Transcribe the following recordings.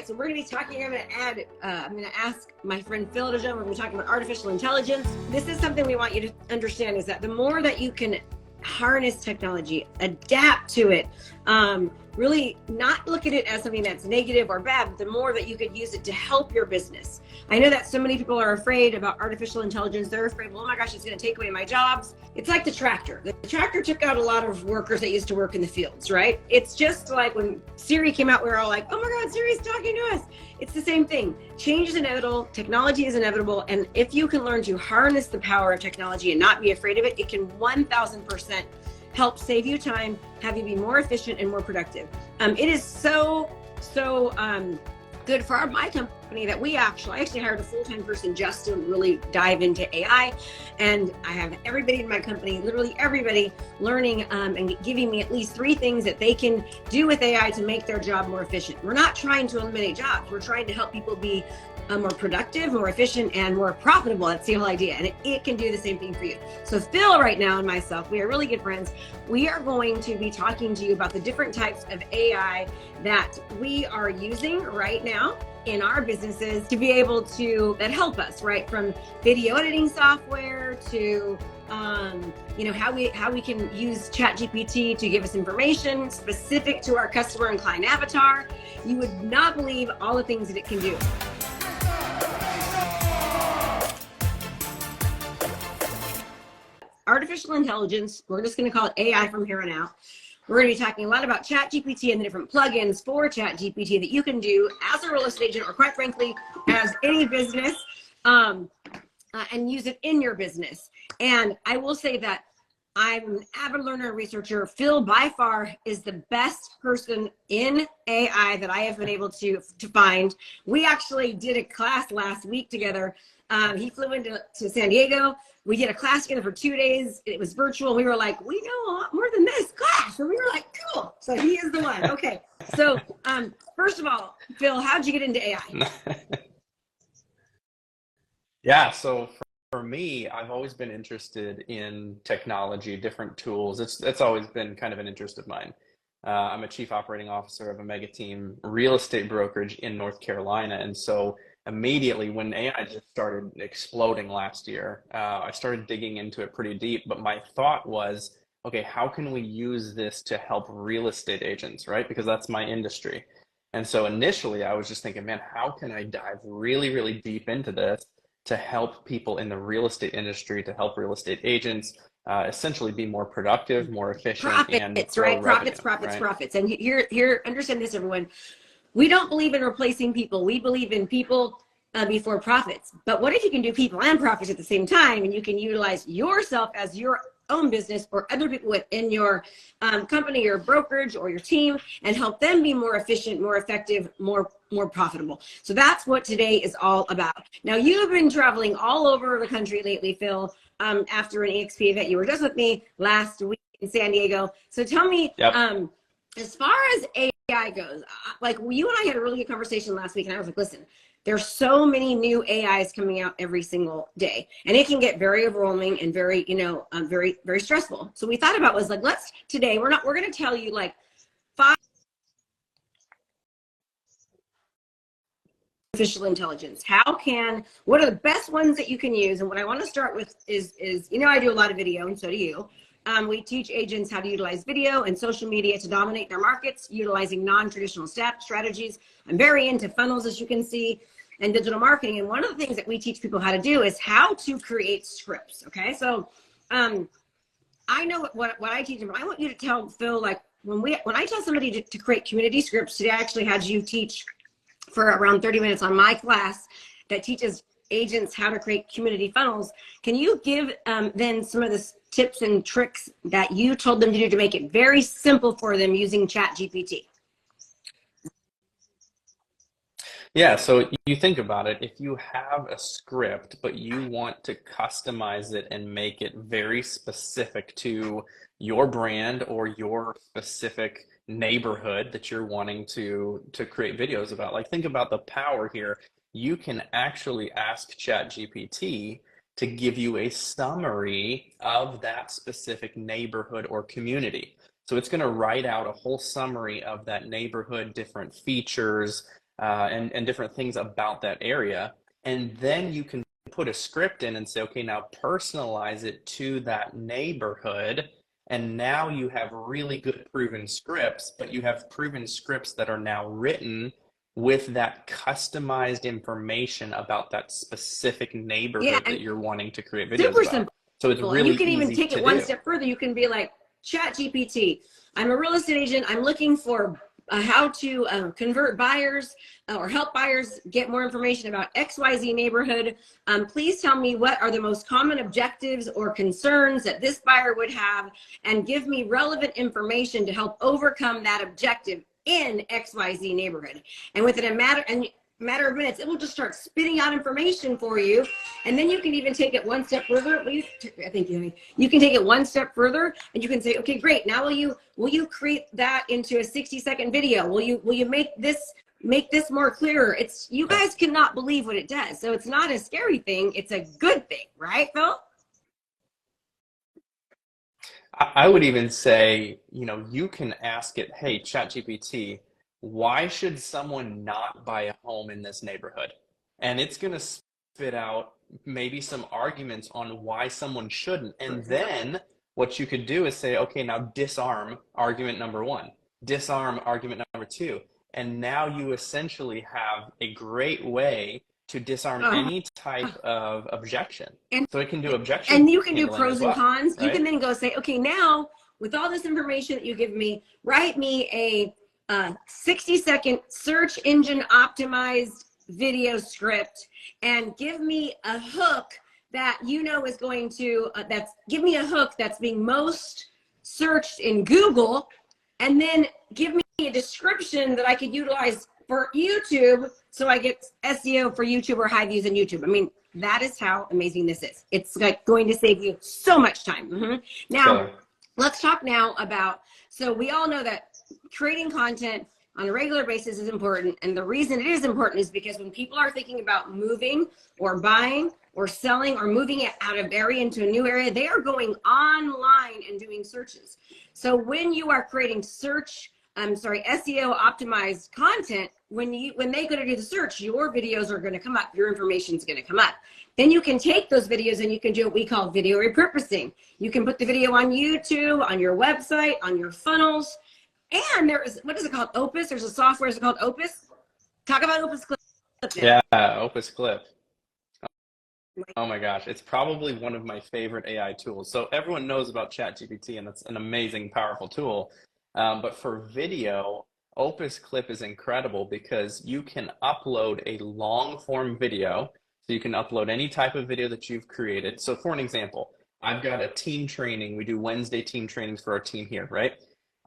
right, so we're going to be talking, I'm going to ask my friend Phil to jump. We're going to be talking about artificial intelligence. This is something we want you to understand, is that the more that you can harness technology, adapt to it, really not look at it as something that's negative or bad, but the more that you could use it to help your business. I know that so many people are afraid about artificial intelligence. They're afraid, well, oh my gosh, it's going to take away my jobs. It's like the tractor. The tractor took out a lot of workers that used to work in the fields, right? It's just like when Siri came out, we were all like, oh my God, Siri's talking to us. It's the same thing. Change is inevitable. Technology is inevitable. And if you can learn to harness the power of technology and not be afraid of it, it can 1000% help save you time, have you be more efficient and more productive. It is so good for my company that I actually hired a full-time person just to really dive into AI. And I have everybody in my company, literally everybody, learning and giving me at least 3 things that they can do with AI to make their job more efficient. We're not trying to eliminate jobs. We're trying to help people be more productive, more efficient, and more profitable. That's the whole idea. And it can do the same thing for you. So Phil right now and myself, we are really good friends. We are going to be talking to you about the different types of AI that we are using right now in our businesses to be able to, that help us, right? From video editing software to how we can use Chat GPT to give us information specific to our customer and client avatar. You would not believe all the things that it can do. Artificial intelligence, we're just going to call it AI from here on out. We're going to be talking a lot about Chat GPT and the different plugins for Chat GPT that you can do as a real estate agent, or quite frankly, as any business, and use it in your business. And I will say that I'm an avid learner and researcher. Phil, by far, is the best person in AI that I have been able to find. We actually did a class last week together. He flew into San Diego. We did a class together for 2 days. It was virtual. We were like, we know a lot more than this class. And we were like, cool. So he is the one. Okay. So first of all, Phil, how'd you get into AI? Yeah. So for me, I've always been interested in technology, different tools. It's always been kind of an interest of mine. I'm a chief operating officer of a mega team real estate brokerage in North Carolina. And so immediately when AI just started exploding last year, I started digging into it pretty deep. But my thought was, okay, how can we use this to help real estate agents, right? Because that's my industry. And so initially I was just thinking, man, how can I dive really, really deep into this to help people in the real estate industry, to help real estate agents essentially be more productive, more efficient, and grow revenue, profits. And here, understand this, everyone. We don't believe in replacing people. We believe in people before profits. But what if you can do people and profits at the same time, and you can utilize yourself as your own business or other people within your company or brokerage or your team, and help them be more efficient, more effective, more profitable. So that's what today is all about. Now, you've been traveling all over the country lately, Phil, after an EXP event. You were just with me last week in San Diego. So tell me, as far as AI goes, like you and I had a really good conversation last week, and I was like, listen, there's so many new AIs coming out every single day, and it can get very overwhelming and very, very, very stressful. So we thought about was like, today we're going to tell you like 5 artificial intelligence. What are the best ones that you can use? And what I want to start with is, I do a lot of video, and so do you. We teach agents how to utilize video and social media to dominate their markets, utilizing non-traditional strategies. I'm very into funnels, as you can see, and digital marketing. And one of the things that we teach people how to do is how to create scripts. Okay, so I know what I teach them, but I want you to tell Phil, like when I tell somebody to create community scripts, today I actually had you teach for around 30 minutes on my class that teaches agents how to create community funnels. Can you give then some of the tips and tricks that you told them to do to make it very simple for them using Chat GPT? Yeah, so you think about it, if you have a script, but you want to customize it and make it very specific to your brand or your specific neighborhood that you're wanting to create videos about, like think about the power here. You can actually ask Chat GPT to give you a summary of that specific neighborhood or community. So it's going to write out a whole summary of that neighborhood, different features, and different things about that area. And then you can put a script in and say, okay, now personalize it to that neighborhood. And now you have really good proven scripts, but you have proven scripts that are now written with that customized information about that specific neighborhood that you're wanting to create videos super about. Simple. So it's really you can even easy take it to one do. step further. You can be like, Chat GPT, I'm a real estate agent. I'm looking for how to convert buyers or help buyers get more information about XYZ neighborhood. Please tell me what are the most common objectives or concerns that this buyer would have, and give me relevant information to help overcome that objective in XYZ neighborhood. And within a matter of minutes, it will just start spitting out information for you. And then you can even take it one step further. I think you can take it one step further, and you can say, okay, great. Now will you create that into a 60-second video? Will you make this more clearer? You guys cannot believe what it does. So it's not a scary thing. It's a good thing, right, Phil? I would even say, you can ask it, hey, ChatGPT, why should someone not buy a home in this neighborhood? And it's going to spit out maybe some arguments on why someone shouldn't. And then what you could do is say, okay, now disarm argument number one, disarm argument number two. And now you essentially have a great way to disarm any type of objection. And so it can do objection. And you can do pros and cons. Right? You can then go say, okay, now with all this information that you give me, write me a 60-second search engine optimized video script, and give me a hook that is going to give me a hook that's being most searched in Google, and then give me a description that I could utilize for YouTube, so I get SEO for YouTube or high views on YouTube. I mean, that is how amazing this is. It's like going to save you so much time. Now, let's talk now about, so we all know that creating content on a regular basis is important. And the reason it is important is because when people are thinking about moving or buying or selling or moving it out of area into a new area, they are going online and doing searches. So when you are creating SEO optimized content, when they go to do the search, your videos are going to come up, your information is going to come up. Then you can take those videos and you can do what we call video repurposing. You can put the video on YouTube, on your website, on your funnels. And there is, what is it called? Opus. There's a software, is it called Opus? Talk about Opus Clip now. Yeah, Opus Clip. Oh my gosh, it's probably one of my favorite AI tools. So everyone knows about Chat GPT, and that's an amazing, powerful tool. But for video, Opus Clip is incredible because you can upload a long form video. So you can upload any type of video that you've created. So for an example, I've got a team training. We do Wednesday team trainings for our team here, right?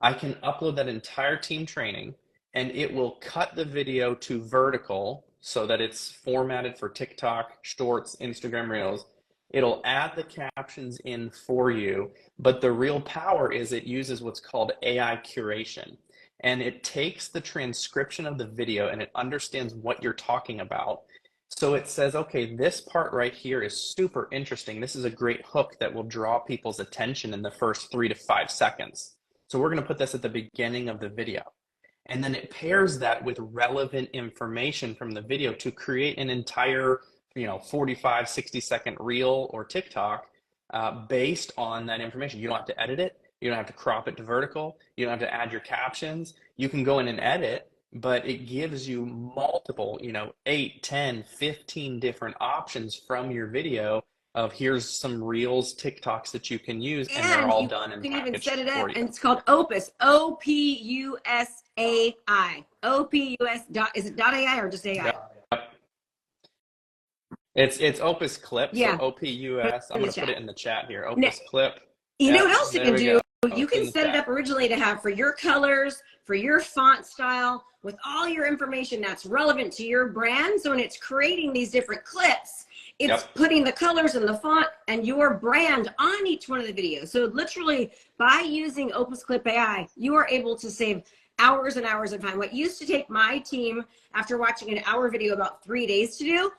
I can upload that entire team training, and it will cut the video to vertical so that it's formatted for TikTok, Shorts, Instagram Reels. It'll add the captions in for you, but the real power is it uses what's called AI curation. And it takes the transcription of the video and it understands what you're talking about. So it says, okay, this part right here is super interesting. This is a great hook that will draw people's attention in the first 3 to 5 seconds. So we're going to put this at the beginning of the video. And then it pairs that with relevant information from the video to create an entire 45, 60-second reel or TikTok based on that information. You don't have to edit it. You don't have to crop it to vertical. You don't have to add your captions. You can go in and edit, but it gives you multiple, 8, 10, 15 different options from your video of here's some reels, TikToks that you can use, and they're all done and packaged. You can even set it up, and it's called Opus, O-P-U-S-A-I. O-P-U-S dot, is it .ai or just AI? Yep. It's Opus Clip, yeah. So O-P-U-S, I'm going to put it in the chat here, Opus now, Clip. You know what else you can do? You can set it up originally to have for your colors, for your font style, with all your information that's relevant to your brand. So when it's creating these different clips, it's putting the colors and the font and your brand on each one of the videos. So literally by using Opus Clip AI, you are able to save hours and hours of time. What used to take my team after watching an hour video about 3 days to do,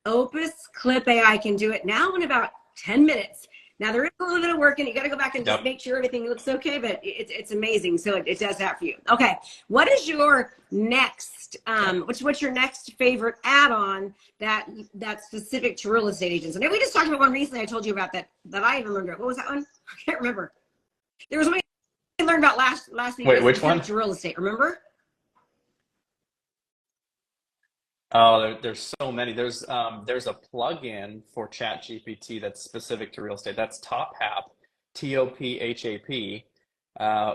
Opus Clip AI can do it now in about 10 minutes. Now there is a little bit of work and you got to go back and just Yep. make sure everything looks okay, but it's amazing. So it does that for you. Okay. What is your next, what's your next favorite add-on that's specific to real estate agents? I know we just talked about one recently I told you about that I even learned about. What was that one? I can't remember. There was one we learned about last week. Wait, which one? To real estate, remember? Oh, there's so many. There's a plugin for Chat GPT that's specific to real estate. That's TopHap, TOPHAP,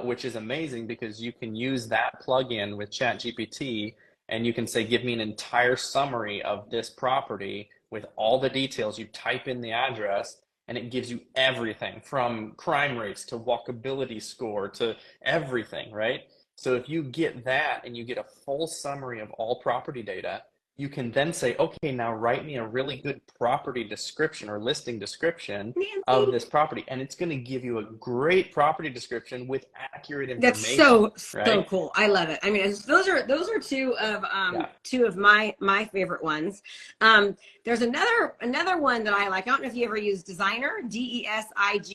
which is amazing because you can use that plugin with Chat GPT and you can say, give me an entire summary of this property with all the details. You type in the address and it gives you everything from crime rates to walkability score to everything, right? So if you get that and you get a full summary of all property data, you can then say, okay, now write me a really good property description or listing description of this property. And it's going to give you a great property description with accurate information. That's so right? cool. I love it. I mean, those are two of my favorite ones. There's another one that I like. I don't know if you ever use Designer, DESIGRR.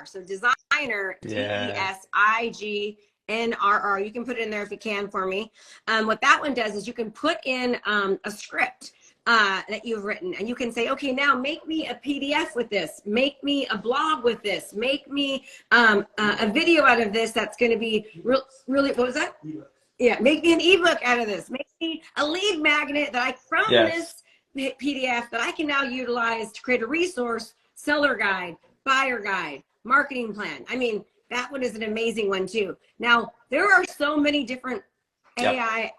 So Designer, Yeah. DESIGRR. You can put it in there if you can for me. What that one does is you can put in a script that you've written, and you can say, okay, now make me a PDF with this, make me a blog with this, make me a video out of this that's going to be really, what was that? Yeah, make me an ebook out of this, make me a lead magnet that from Yes. this PDF that I can now utilize to create a resource, seller guide, buyer guide, marketing plan. I mean, that one is an amazing one too. Now, there are so many different AI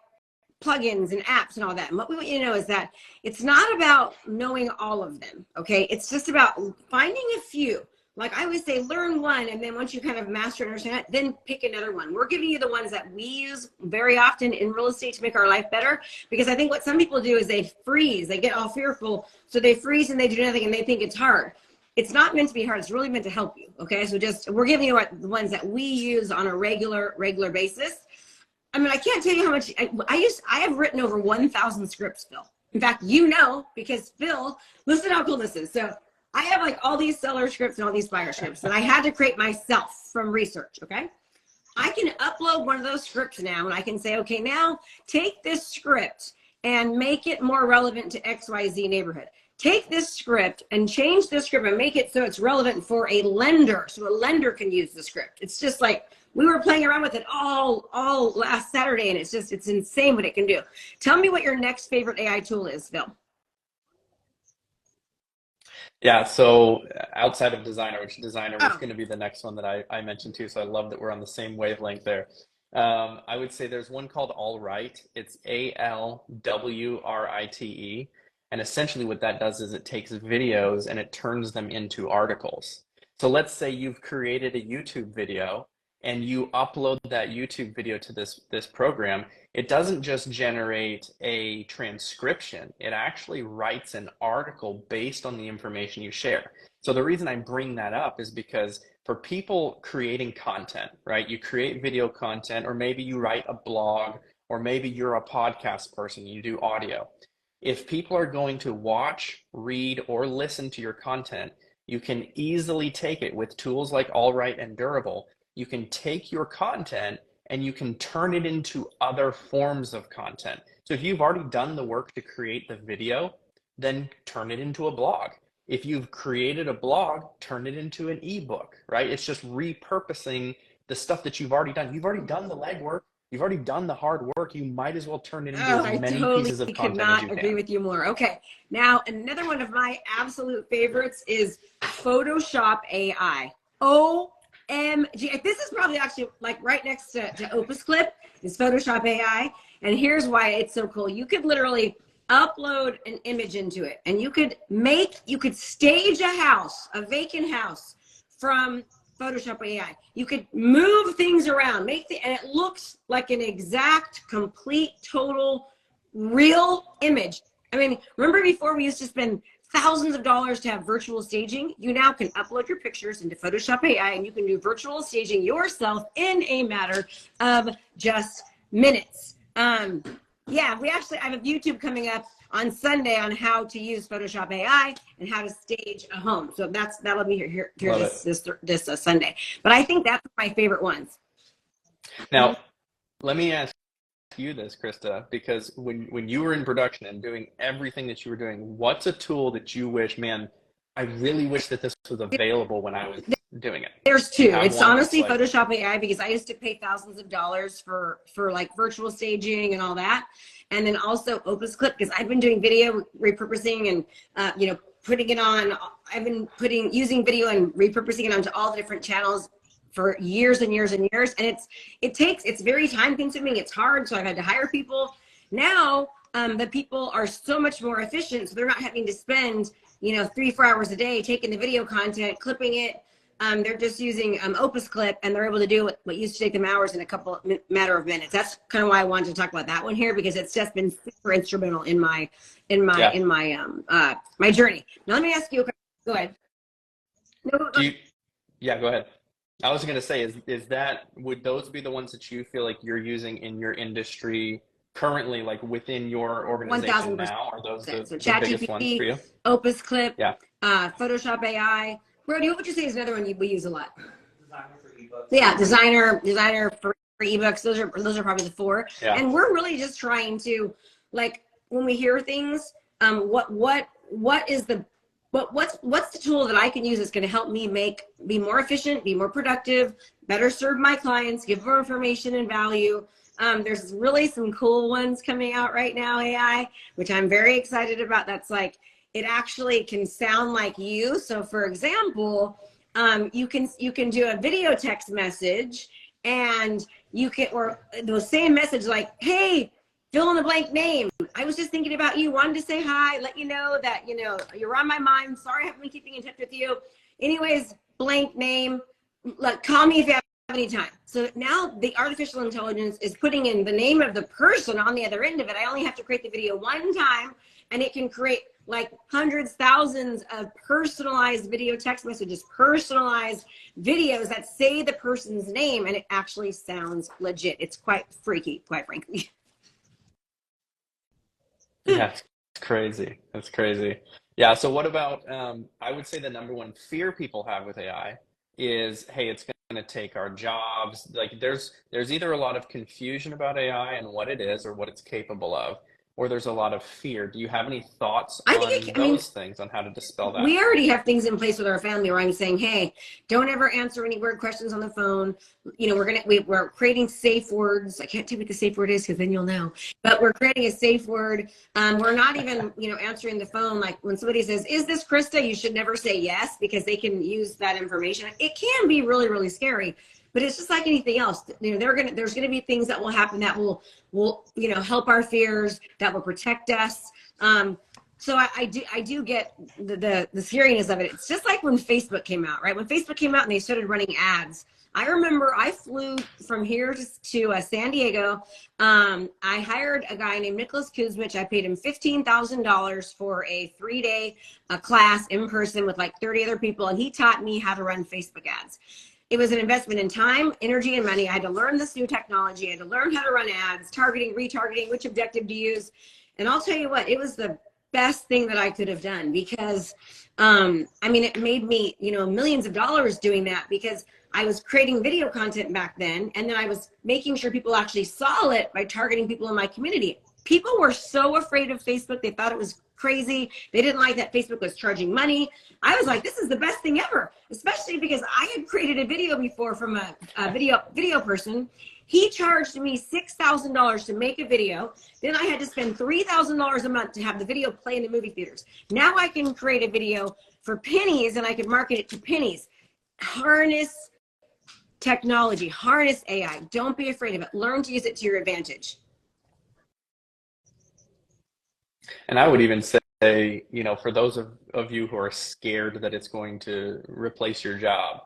plugins and apps and all that. And what we want you to know is that it's not about knowing all of them, okay? It's just about finding a few. Like I always say, learn one, and then once you kind of master and understand it, then pick another one. We're giving you the ones that we use very often in real estate to make our life better, because I think what some people do is they freeze, they get all fearful, so they freeze and they do nothing and they think it's hard. It's not meant to be hard. It's really meant to help you. Okay. So we're giving you the ones that we use on a regular basis. I mean, I can't tell you how much I have written over 1,000 scripts, Phil. In fact, because Phil, listen how cool this is. So I have like all these seller scripts and all these buyer scripts that I had to create myself from research. Okay. I can upload one of those scripts now and I can say, okay, now take this script and make it more relevant to XYZ neighborhood. Take this script and change this script and make it so it's relevant for a lender, so a lender can use the script. It's just like we were playing around with it all last Saturday, and it's insane what it can do. Tell me what your next favorite AI tool is, Phil. Yeah, so outside of Designer, which Designer was going to be the next one that I mentioned too, so I love that we're on the same wavelength there. I would say there's one called Alwrite. It's ALWRITE. And essentially what that does is it takes videos and it turns them into articles. So let's say you've created a YouTube video and you upload that YouTube video to this program. It doesn't just generate a transcription. It actually writes an article based on the information you share. So the reason I bring that up is because for people creating content, right? You create video content, or maybe you write a blog, or maybe you're a podcast person, you do audio. If people are going to watch, read, or listen to your content, you can easily take it with tools like Alwrite and Durable. You can take your content and you can turn it into other forms of content. So if you've already done the work to create the video, then turn it into a blog. If you've created a blog, turn it into an ebook, right? It's just repurposing the stuff that you've already done. You've already done the legwork. You've already done the hard work. You might as well turn it into as many pieces of content as you can. I could not agree with you more. Okay. Now, another one of my absolute favorites is Photoshop AI. OMG. This is probably actually like right next to Opus Clip is Photoshop AI. And here's why it's so cool. You could literally upload an image into it and you could stage a vacant house from Photoshop AI. You could move things around, and it looks like an exact, complete, total, real image. I mean, remember before we used to spend thousands of dollars to have virtual staging? You now can upload your pictures into Photoshop AI and you can do virtual staging yourself in a matter of just minutes. Yeah, I have a YouTube coming up on Sunday on how to use Photoshop AI and how to stage a home. So that'll be here this Sunday. But I think that's my favorite ones. Now, let me ask you this, Krista, because when you were in production and doing everything that you were doing, what's a tool that you wish, man, I really wish that this was available when I was doing it? There's two. It's honestly like Photoshop AI, because I used to pay thousands of dollars for like virtual staging and all that. And then also Opus Clip, because I've been doing video repurposing and, you know, putting it on. I've been using video and repurposing it onto all the different channels for years and years and years. And it's very time consuming. It's hard. So I've had to hire people. Now, the people are so much more efficient. So they're not having to spend, you know, 3-4 hours a day taking the video content, clipping it. They're just using Opus Clip, and they're able to do what used to take them hours in a matter of minutes. That's kind of why I wanted to talk about that one here, because it's just been super instrumental in my my journey. Now let me ask you a question. Go ahead. No, go ahead. I was going to say, would those be the ones that you feel like you're using in your industry currently, like within your organization 1000%. Now? Are those the Chat biggest GPT, ones for you? Opus Clip, yeah, Photoshop AI. Brody, what would you say is another one we use a lot? Designer for ebooks. Yeah, designer for ebooks. Those are probably the four. Yeah. And we're really just trying to, like, when we hear things, what's the tool that I can use that's going to help me be more efficient, be more productive, better serve my clients, give more information and value. There's really some cool ones coming out right now, AI, which I'm very excited about. That's like, it actually can sound like you. So for example, you can do a video text message, and you can, or the same message like, hey, fill in the blank name. I was just thinking about you, wanted to say hi, let you know that, you know, you're on my mind. Sorry I haven't been keeping in touch with you. Anyways, blank name, like, call me if you have any time. So now the artificial intelligence is putting in the name of the person on the other end of it. I only have to create the video one time, and it can create like hundreds, thousands of personalized video text messages, personalized videos that say the person's name, and it actually sounds legit. It's quite freaky, quite frankly. Yeah, it's crazy. That's crazy. Yeah. So what about, I would say the number one fear people have with AI is, hey, it's going to take our jobs. Like there's either a lot of confusion about AI and what it is or what it's capable of, or there's a lot of fear. Do you have any thoughts on those things, on how to dispel that? We already have things in place with our family where I'm saying, hey, don't ever answer any weird questions on the phone. You know, we're creating safe words. I can't tell you what the safe word is because then you'll know. But we're creating a safe word. We're not even, you know, answering the phone. Like when somebody says, is this Krista? You should never say yes, because they can use that information. It can be really, really scary. But it's just like anything else. You know, there's gonna be things that will happen that will you know, help our fears, that will protect us. So I do get the scariness of it. It's just like when Facebook came out, right? When Facebook came out and they started running ads, I remember I flew from here to San Diego. I hired a guy named Nicholas Kuzmich. I paid him $15,000 for a 3-day class in person with like 30 other people, and he taught me how to run Facebook ads. It was an investment in time, energy, and money. I had to learn this new technology. I had to learn how to run ads, targeting, retargeting, which objective to use. And I'll tell you what, it was the best thing that I could have done, because, I mean, it made me, you know, millions of dollars doing that, because I was creating video content back then. And then I was making sure people actually saw it by targeting people in my community. People were so afraid of Facebook. They thought it was crazy. They didn't like that Facebook was charging money. I was like, this is the best thing ever, especially because I had created a video before from a video person. He charged me $6,000 to make a video. Then I had to spend $3,000 a month to have the video play in the movie theaters. Now I can create a video for pennies, and I can market it to pennies. Harness technology, harness AI. Don't be afraid of it. Learn to use it to your advantage. And I would even say, you know, for those of you who are scared that it's going to replace your job,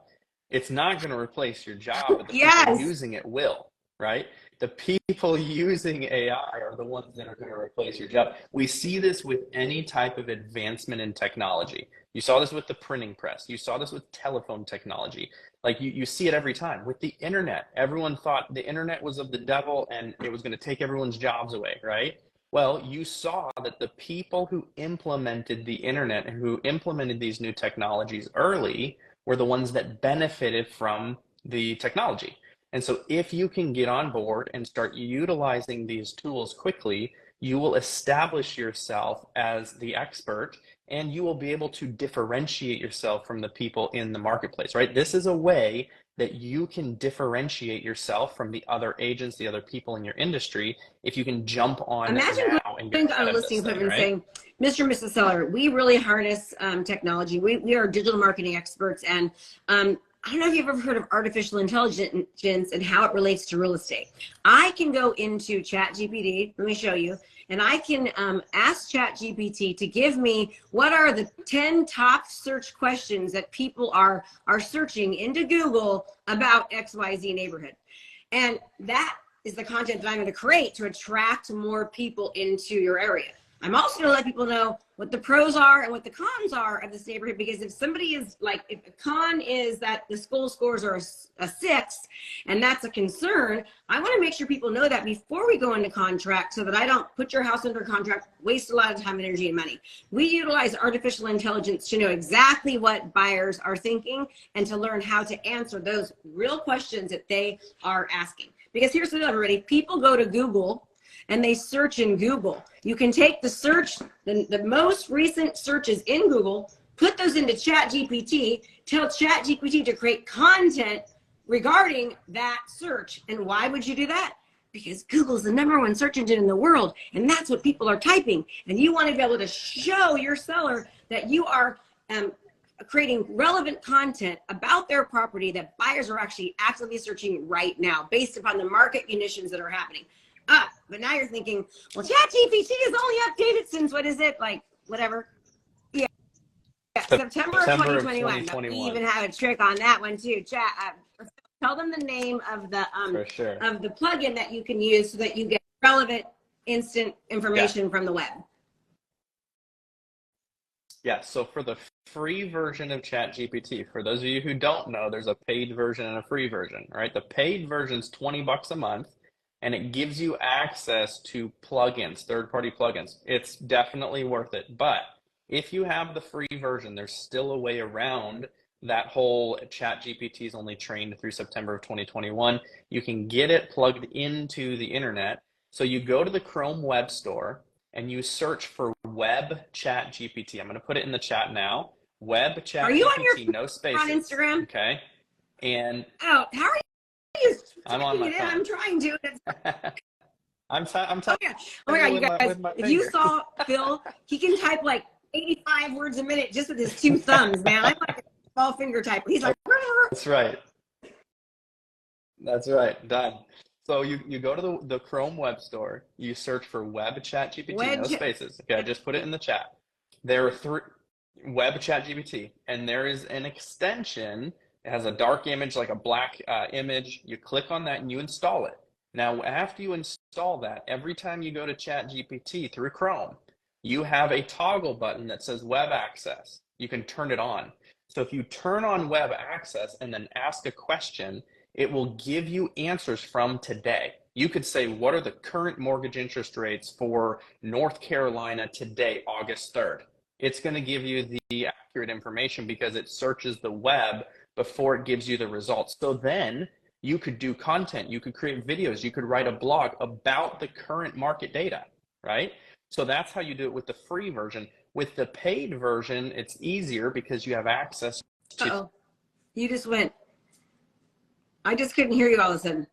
it's not going to replace your job, but the people using it will, right? The people using AI are the ones that are going to replace your job. We see this with any type of advancement in technology. You saw this with the printing press. You saw this with telephone technology. Like you see it every time. With the internet, everyone thought the internet was of the devil and it was going to take everyone's jobs away, right? Well, you saw that the people who implemented the internet and who implemented these new technologies early were the ones that benefited from the technology. And so if you can get on board and start utilizing these tools quickly, you will establish yourself as the expert and you will be able to differentiate yourself from the people in the marketplace, right? This is a way that you can differentiate yourself from the other agents, the other people in your industry, if you can jump on Imagine now and get going on ahead a of this listing thing, appointment and right? saying, Mr. and Mrs. Seller, we really harness technology. We are digital marketing experts. And I don't know if you've ever heard of artificial intelligence and how it relates to real estate. I can go into Chat GPT, let me show you, and I can ask Chat GPT to give me what are the 10 top search questions that people are searching into Google about XYZ neighborhood. And that is the content that I'm going to create to attract more people into your area. I'm also going to let people know what the pros are and what the cons are of this neighborhood, because if somebody is like, if the con is that the school scores are a 6 and that's a concern, I want to make sure people know that before we go into contract so that I don't put your house under contract, waste a lot of time, energy, and money. We utilize artificial intelligence to know exactly what buyers are thinking and to learn how to answer those real questions that they are asking. Because here's the deal, everybody, people go to Google and they search in Google. You can take the search, the most recent searches in Google, put those into Chat GPT, tell Chat GPT to create content regarding that search. And why would you do that? Because Google's the #1 search engine in the world, and that's what people are typing. And you want to be able to show your seller that you are creating relevant content about their property that buyers are actually actively searching right now based upon the market conditions that are happening. But now you're thinking, well, ChatGPT is only updated since, what is it, like, whatever? Yeah, September of 2021. We even have a trick on that one too. Tell them the name of the For sure. of the plugin that you can use so that you get relevant, instant information from the web. Yeah, so for the free version of ChatGPT, for those of you who don't know, there's a paid version and a free version, right? The paid version's $20 a month, and it gives you access to plugins, third-party plugins. It's definitely worth it. But if you have the free version, there's still a way around that whole ChatGPT is only trained through September of 2021. You can get it plugged into the internet. So you go to the Chrome Web Store and you search for Web Chat GPT. I'm going to put it in the chat now. Web Chat Are you GPT, on your no spaces. On Instagram? Okay. And how are you? I'm on my phone. I'm trying to. I'm oh my God, you guys! If you saw Phil, he can type like 85 words a minute just with his 2 thumbs, man. I'm like a small finger typer. He's like, That's right. That's right. Done. So you go to the Chrome Web Store, you search for Web Chat GPT, no spaces. Okay, I just put it in the chat. There are 3 Web Chat GPT, and there is an extension. It has a dark image, like a black image. You click on that and you install it. Now, after you install that, every time you go to Chat GPT through Chrome, you have a toggle button that says Web Access. You can turn it on. So if you turn on Web Access and then ask a question, it will give you answers from today. You could say, what are the current mortgage interest rates for North Carolina today, August 3rd? It's going to give you the accurate information because it searches the web before it gives you the results. So then you could do content, you could create videos, you could write a blog about the current market data, right? So that's how you do it with the free version. With the paid version, it's easier because you have access to... Uh-oh. You just went... I just couldn't hear you all of a sudden.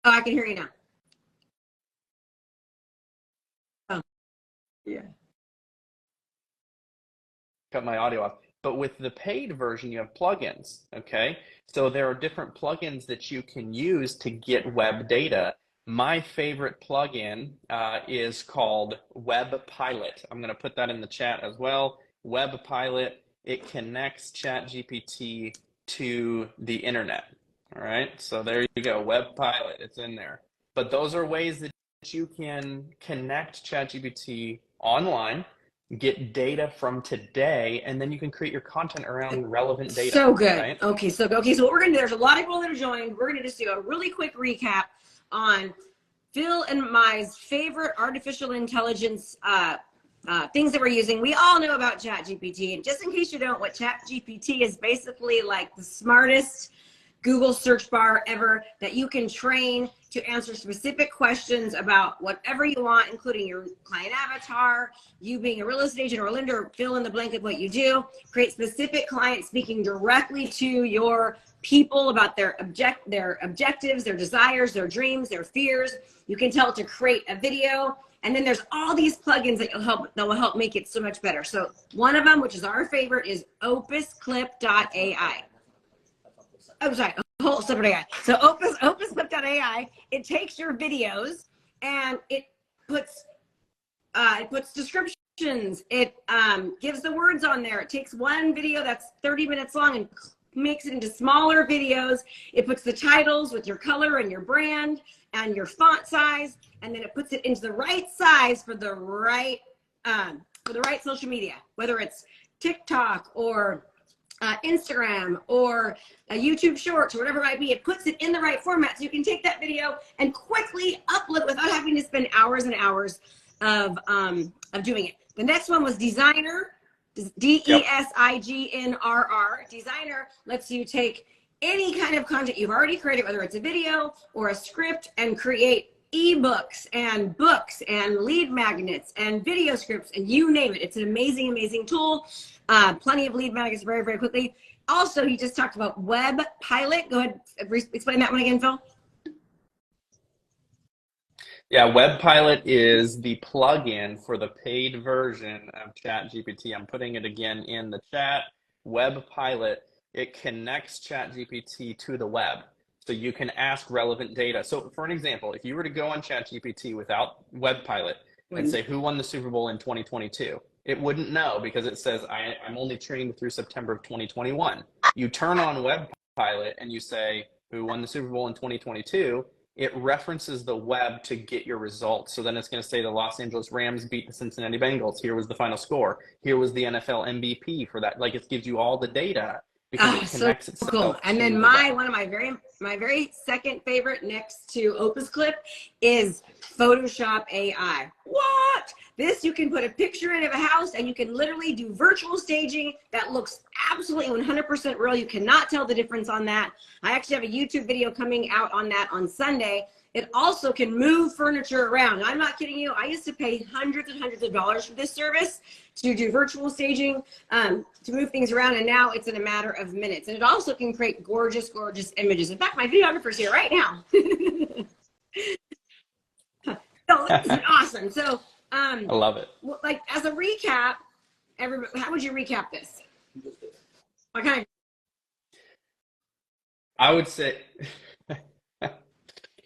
Oh, I can hear you now. Oh, yeah. Cut my audio off. But with the paid version, you have plugins, okay? So there are different plugins that you can use to get web data. My favorite plugin is called Web Pilot. I'm going to put that in the chat as well. Web Pilot, it connects ChatGPT to the internet. All right, so there you go, Web Pilot, it's in there. But those are ways that you can connect ChatGPT online, get data from today, and then you can create your content around relevant data. So good. Right? Okay, so what we're gonna do, there's a lot of people that are joined. We're gonna just do a really quick recap on Phil and my favorite artificial intelligence things that we're using. We all know about Chat GPT. And just in case you don't, what Chat GPT is basically like the smartest Google search bar ever that you can train to answer specific questions about whatever you want, including your client avatar, you being a real estate agent or a lender, fill in the blank of what you do, create specific clients speaking directly to your people about their objectives, their desires, their dreams, their fears. You can tell it to create a video. And then there's all these plugins that will help make it so much better. So one of them, which is our favorite, is opusclip.ai. I'm sorry, a whole separate AI. So opusclip.ai, it takes your videos and it puts descriptions. It gives the words on there. It takes one video that's 30 minutes long and makes it into smaller videos. It puts the titles with your color and your brand and your font size, and then it puts it into the right size for the right social media, whether it's TikTok or Instagram or YouTube Shorts or whatever it might be. It puts it in the right format so you can take that video and quickly upload without having to spend hours and hours of doing it. The next one was Designer, Designr. Designer lets you take any kind of content you've already created, whether it's a video or a script, and create ebooks and books and lead magnets and video scripts and you name it. It's an amazing, amazing tool. Plenty of lead magnets very, very quickly. Also, he just talked about Web Pilot. Go ahead, explain that one again, Phil. Yeah, Web Pilot is the plugin for the paid version of Chat GPT. I'm putting it again in the chat. Web Pilot, it connects Chat GPT to the web. So you can ask relevant data. So for an example, if you were to go on Chat GPT without Web Pilot and say, who won the Super Bowl in 2022? It wouldn't know because it says, I'm only trained through September of 2021. You turn on Web Pilot and you say, who won the Super Bowl in 2022? It references the web to get your results. So then it's going to say the Los Angeles Rams beat the Cincinnati Bengals. Here was the final score. Here was the NFL MVP for that. Like, it gives you all the data because it connects itself. Cool. And then one of my very second favorite next to Opus Clip is Photoshop AI. What? This, you can put a picture in of a house and you can literally do virtual staging that looks absolutely 100% real. You cannot tell the difference on that. I actually have a YouTube video coming out on that on Sunday. It also can move furniture around. And I'm not kidding you. I used to pay hundreds and hundreds of dollars for this service to do virtual staging, to move things around. And now it's in a matter of minutes. And it also can create gorgeous, gorgeous images. In fact, my videographer's here right now. So this is awesome. So I love it. Like, as a recap, everybody, how would you recap this? What kind of? I would say,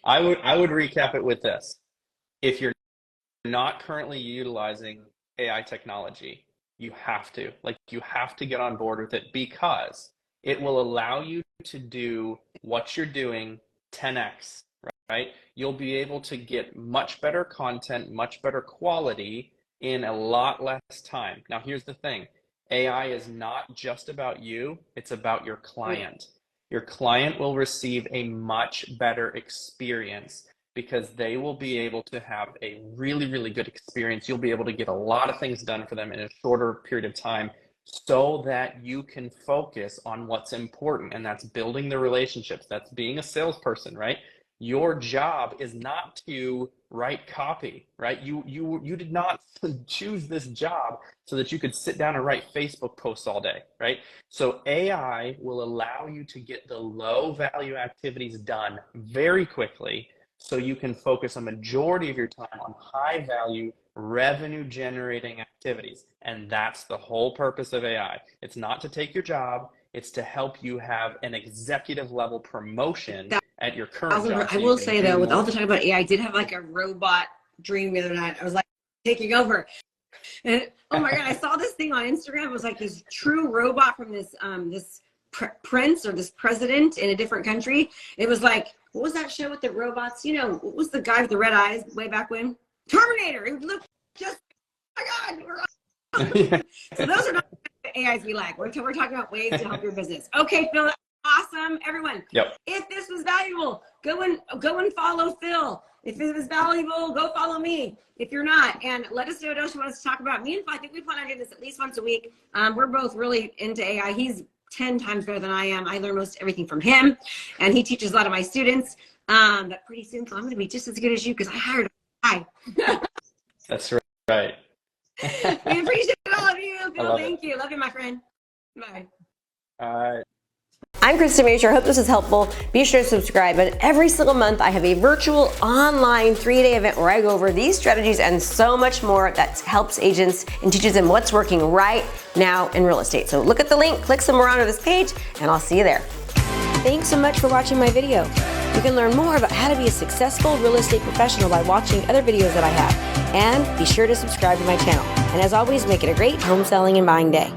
I would recap it with this. If you're not currently utilizing AI technology, you have to get on board with it, because it will allow you to do what you're doing 10x, right? You'll be able to get much better content, much better quality in a lot less time. Now, here's the thing. AI is not just about you, it's about your client. Your client will receive a much better experience because they will be able to have a really, really good experience. You'll be able to get a lot of things done for them in a shorter period of time so that you can focus on what's important, and that's building the relationships. That's being a salesperson, right? Your job is not to write copy, right? You did not choose this job so that you could sit down and write Facebook posts all day, right? So AI will allow you to get the low value activities done very quickly so you can focus a majority of your time on high value revenue generating activities. And that's the whole purpose of AI. It's not to take your job. It's to help you have an executive level promotion at your current job. I will say though, with all the talk about AI, I did have like a robot dream the other night. I was like taking over. And oh my God, I saw this thing on Instagram. It was like this true robot from this prince or this president in a different country. It was like, what was that show with the robots? You know, what was the guy with the red eyes way back when? Terminator. It would look just, oh my God, we're awesome. So those are not the AIs we like. We're talking about ways to help your business. Okay, Phil, awesome. Everyone, if this was valuable, go and follow Phil. If it was valuable, go follow me. If you're not, and let us know what else you want us to talk about. Me and Phil, I think we plan on doing this at least once a week. We're both really into AI. He's 10 times better than I am. I learn most everything from him, and he teaches a lot of my students. But pretty soon, Phil, I'm going to be just as good as you because I hired a guy. That's right. We appreciate all of you. Phil, thank it. you. Love you, my friend. Bye. All right. I'm Krista Mashore. I hope this was helpful. Be sure to subscribe. And every single month, I have a virtual online 3-day event where I go over these strategies and so much more that helps agents and teaches them what's working right now in real estate. So look at the link, click somewhere onto this page, and I'll see you there. Thanks so much for watching my video. You can learn more about how to be a successful real estate professional by watching other videos that I have. And be sure to subscribe to my channel. And as always, make it a great home selling and buying day.